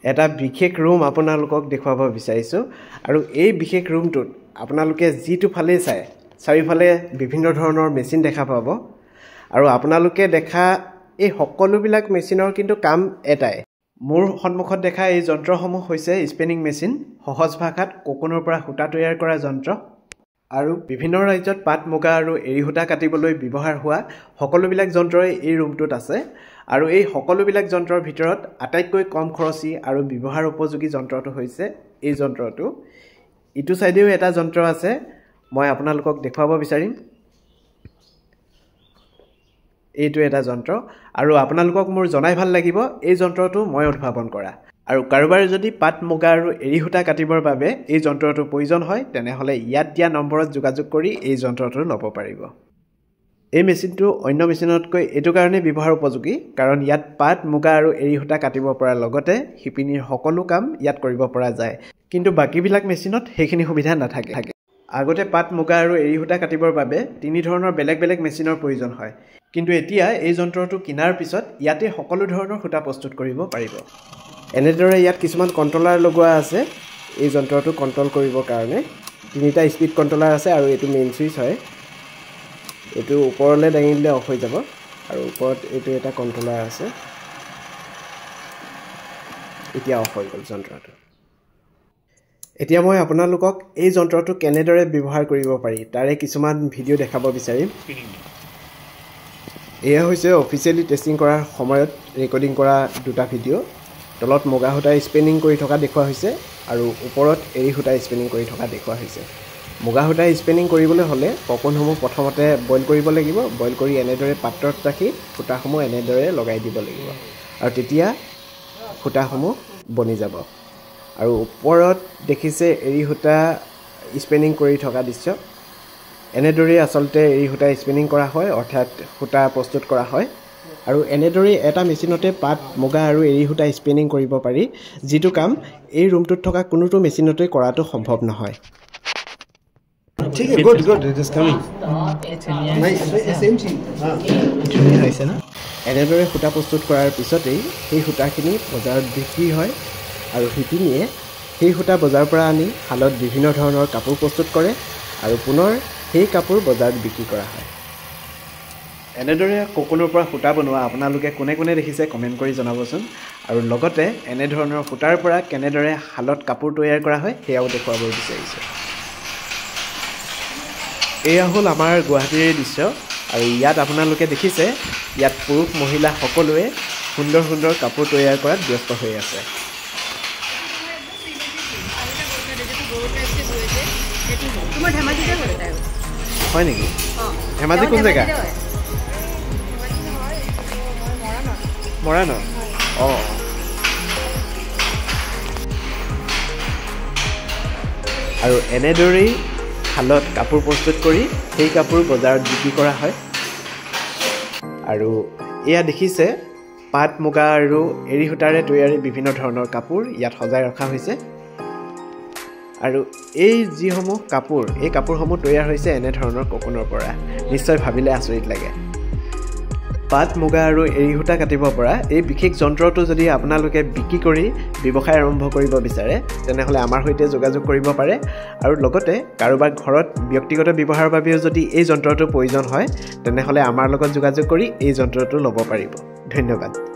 এটা বিশেষ ৰুম আপোনালোকক দেখুৱাব বিচাৰিছো আৰু এই বিশেষ ৰুমটোত আপোনালোকে যিটো ফালে চাই চাৰিফালে বিভিন্ন ধৰণৰ মেচিন দেখা পাব আৰু আপোনালোকে দেখা এই সকলোবিলাক মেচিনৰ কিন্তু কাম এটাই মোৰ সন্মুখত দেখা এই যন্ত্ৰসমূহ হৈছে স্পিনিং মেচিন সহজ ভাষাত কোকোনৰ পৰা সূতা তৈয়াৰ কৰা যন্ত্ৰ আৰু বিভিন্ন ৰাজ্যত পাট মুগা আৰু এৰী সূতা কাটিবলৈ ব্যৱহাৰ হোৱা সকলোবিলাক যন্ত্ৰই এই ৰুমটোত আছে আৰু এই সকলোবিলাক যন্ত্ৰৰ ভিতৰত আটাইতকৈ কম খৰচী আৰু ব্যৱহাৰ উপযোগী যন্ত্ৰটো হৈছে এই যন্ত্ৰটো ইটো সাইডেও এটা যন্ত্ৰ আছে মই আপোনালোকক দেখুৱাব বিচাৰিম এইটো এটা যন্ত্ৰ আৰু আপোনালোকক মোৰ জনাই ভাল লাগিব এই যন্ত্ৰটো মই উদ্ভাৱন কৰা আৰু কাৰোবাৰ যদি পাট মুগা আৰু এৰী সূতা কাটিবৰ বাবে এই যন্ত্ৰটো প্ৰয়োজন হয় তেনেহলে ইয়াত দিয়া নম্বৰত যোগাযোগ কৰি এই যন্ত্ৰটো ল'ব পাৰিব এই মেচিনটো অন্য মেচিনতকৈ এটো কাৰণে ব্যৱহাৰ উপযোগী কাৰণ ইয়াত পাট মুগা আৰু এৰী সূতা কাটিব পৰা লগতে শিপিনীৰ সকলো কাম ইয়াত কৰিব পৰা যায় কিন্তু বাকিবিলাক মেচিনত হেখিনি সুবিধা নাথাকে আগতে পাট মুগা আৰু এৰী সূতা কাটিবৰ বাবে তিনি ধৰণৰ বেলেগ বেলেগ মেচিনৰ প্ৰয়োজন হয় কিন্তু এতিয়া এই যন্ত্ৰটো কিনাৰ পিছত ইয়াতে সকলো ধৰণৰ সূতা প্ৰস্তুত কৰিব পাৰিব এনেদৰে ইয়াত কিছুমান কন্ট্ৰোলাৰ লগোৱা আছে এই যন্ত্ৰটো কন্ট্ৰোল কৰিবৰ কাৰণে তিনিটা স্পীড কন্ট্ৰোলাৰ আছে আৰু এটো মেইন সুইচ হয় এটো ওপৰলে দাঙিলে অফ হৈ যাব আৰু ওপৰত এটো এটা কন্ট্ৰোলাৰ আছে এতিয়া অফ হৈ গ'ল যন্ত্ৰটো এতিয়া মই আপোনালোকক এই যন্ত্ৰটো কেনেদৰে ব্যৱহাৰ কৰিব পাৰি তাৰে কিছুমান ভিডিও দেখাব বিচাৰিম এয়া হৈছে অফিচিয়ালি টেষ্টিং কৰাৰ সময়ত ৰেকৰ্ডিং কৰা দুটা ভিডিও তলত মুগা সূতা স্পিনিং কৰি থকা দেখুৱা হৈছে আৰু ওপৰত এৰী সূতা স্পিনিং কৰি থকা দেখুৱা হৈছে মুগা সূতা স্পিনিং কৰিবলৈ হলে ককনসমূহ প্ৰথমতে বইল কৰিব লাগিব বইল কৰি এনেদৰে পাত্ৰত ৰাখি সূতাসমূহ এনেদৰে লগাই দিব লাগিব আৰু তেতিয়া সূতাসমূহ বনি যাব আৰু ওপৰত দেখিছে এৰী সূতা স্পিনিং কৰি থকা দৃশ্য এনেদৰে আসলতে এৰী সূতা স্পিনিং কৰা হয় অৰ্থাৎ সূতা প্ৰস্তুত কৰা হয় আৰু এনেদৰে এটা মেচিনতে পাট মুগা আৰু এৰী সূতা স্পিনিং কৰিব পাৰি যিটো কাম এই ৰুমটোত থকা কোনোটো মেচিনতে কৰাটো সম্ভৱ নহয় ठीक है good it is coming nice same चीज हां ধুনীয়া হৈছে না এনেদৰে সূতা প্ৰস্তুত কৰাৰ পিছতেই সেই সূতাখিনি বজাৰত বিক্ৰী হয় আৰু শিপিনীয়ে সেই সূতা বজাৰৰ পৰা আনি হালত বিভিন্ন ধৰণৰ কাপোৰ প্ৰস্তুত কৰে আৰু পুনৰ সেই কাপোৰ বজাৰত বিক্ৰী কৰা হয় এনেদৰে কোকোনৰ পৰা সূতা বনোৱা আপোনালোকে কোনে কোনে দেখিছে কমেন্ট কৰি জনাবচোন আৰু লগতে এনে ধৰণৰ সূতাৰ পৰা কেনেদৰে হালত কাপোৰ তৈয়াৰ কৰা হয় হেয়াও দেখুৱাব বিচাৰিছো এয়া হল আমাৰ গুৱাহাটীৰ দৃশ্য আৰু ইয়াত আপোনালোকে দেখিছে ইয়াত পুৰুষ মহিলা সকলোৱে সুন্দৰ সুন্দৰ কাপোৰ তৈয়াৰ কৰাত ব্যস্ত হৈ আছে তোমাৰ ধেমাজিতে কৰে তাই হয় নেকি ধেমাজি কোন জেগা মৰাণ আৰু এনেদৰেই হালত কাপোৰ প্ৰস্তুত কৰি সেই কাপোৰ বজাৰত বিক্ৰী কৰা হয় আৰু এয়া দেখিছে পাট মুগা আৰু এৰী সূতাৰে তৈয়াৰী বিভিন্ন ধৰণৰ কাপোৰ ইয়াত সজাই ৰখা হৈছে আৰু এই যিসমূহ কাপোৰ এই কাপোৰসমূহ তৈয়াৰ হৈছে এনে ধৰণৰ কোকোনৰ পৰা নিশ্চয় ভাবিলে আচৰিত লাগে পাট মুগা আৰু এৰী সূতা কাটিব পৰা এই বিশেষ যন্ত্ৰটো যদি আপোনালোকে বিক্ৰী কৰি ব্যৱসায় আৰম্ভ কৰিব বিচাৰে তেনেহলে আমাৰ সৈতে যোগাযোগ কৰিব পাৰে আৰু লগতে কাৰোবাৰ ঘৰত ব্যক্তিগত ব্যৱহাৰৰ বাবেও যদি এই যন্ত্ৰটো প্ৰয়োজন হয় তেনেহলে আমাৰ লগত যোগাযোগ কৰি এই যন্ত্ৰটো ল'ব পাৰিব ধন্যবাদ